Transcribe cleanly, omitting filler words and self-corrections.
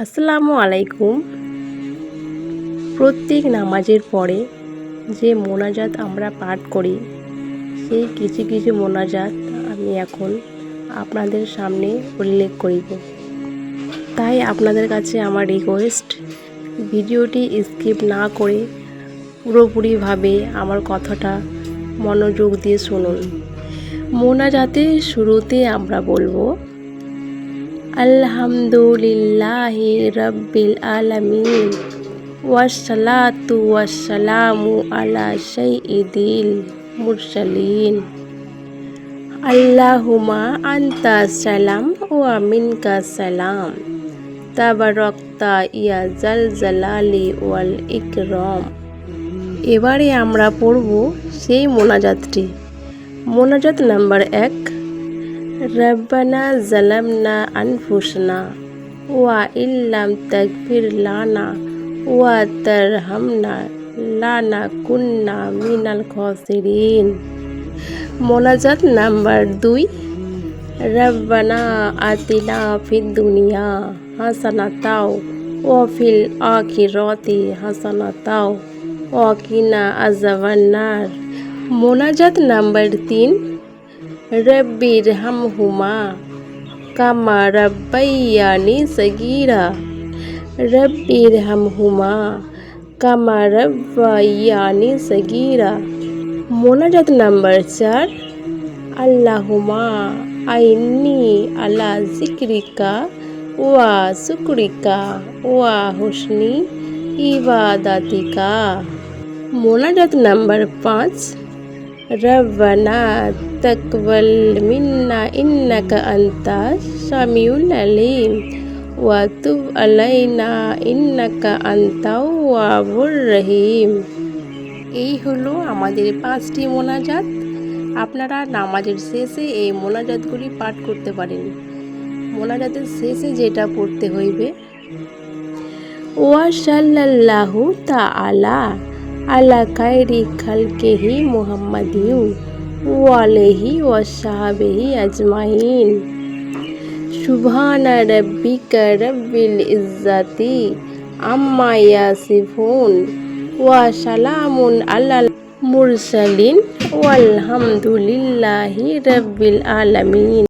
আসসালামু আলাইকুম। প্রত্যেক নামাজের পরে যে মোনাজাত আমরা পাঠ করি, সেই কিছু কিছু মোনাজাত আমি এখন আপনাদের সামনে উল্লেখ করিব। তাই আপনাদের কাছে আমার রিকোয়েস্ট, ভিডিওটি স্কিপ না করে পুরোপুরিভাবে আমার কথাটা মনোযোগ দিয়ে শুনুন। মোনাজাতের শুরুতে আমরা বলবো আলহামদুলিল্লাহি রাব্বিল আলামিন ওয়াসসালাতু ওয়াসসালামু আলা সাইয়্যিদিল মুরসালিন আল্লাহুম্মা আনতাস সালাম ওয়া মিনকাস সালাম তাবারাকতা ইয়া জাল জালালি ওয়াল ইকরাম। এবারে আমরা পড়ব সেই মোনাজাতটি। মোনাজাত নাম্বার 1। রব্বানা জালামনা আনফুসনা ওয়া ইল্লাম তাগফির লানা ওয়া তারহামনা লানাকুন্না মিনাল খাসিরিন। মোনাজাত নাম্বার 2। রব্বানা আতিনা ফিদ দুনিয়া হাসানাতাও ওয়া ফিল আখিরাতি হাসানাতাও ওয়া কিনা আযাবান্নার। মোনাজাত নাম্বার 3। রব্বির হামহুমা কামা রাব্বাইয়ানি সগীরা। রব্বির হামহুমা কামা রাব্বাইয়ানি সগীরা। মোনাজাত নাম্বার 4। আল্লাহুম্মা আইন্নি আলা যিকরিকা ওয়া শুকরিকা ওয়া হুসনি ইবাদাতিকা। মোনাজাত নাম্বার 5। রব্বানা তাকবাল মিন্না ইন্নাকা আনতাস সামিউল আলিম ওয়া তুব আলাইনা ইন্নাকা আনতাওয়াবুর রহিম। এই হলো আমাদের 5টি মোনাজাত। আপনারা নামাজের শেষে এই মোনাজাতগুলি পাঠ করতে পারেন। মোনাজাতের শেষে যেটা পড়তে হইবে, ওয়া সাল্লাল্লাহু তাআলা আলা খায়রি খালকিহি মুহাম্মাদিন ওয়া আলিহি ওয়া সাহবিহি আজমাইন। সুবহানা রাব্বিকা রাব্বিল ইজ্জাতি আম্মা ইয়াসিফুন ওয়া সালামুন আলাল মুরসালিন ওয়ালহামদুলিল্লাহি রাব্বিল আলামিন।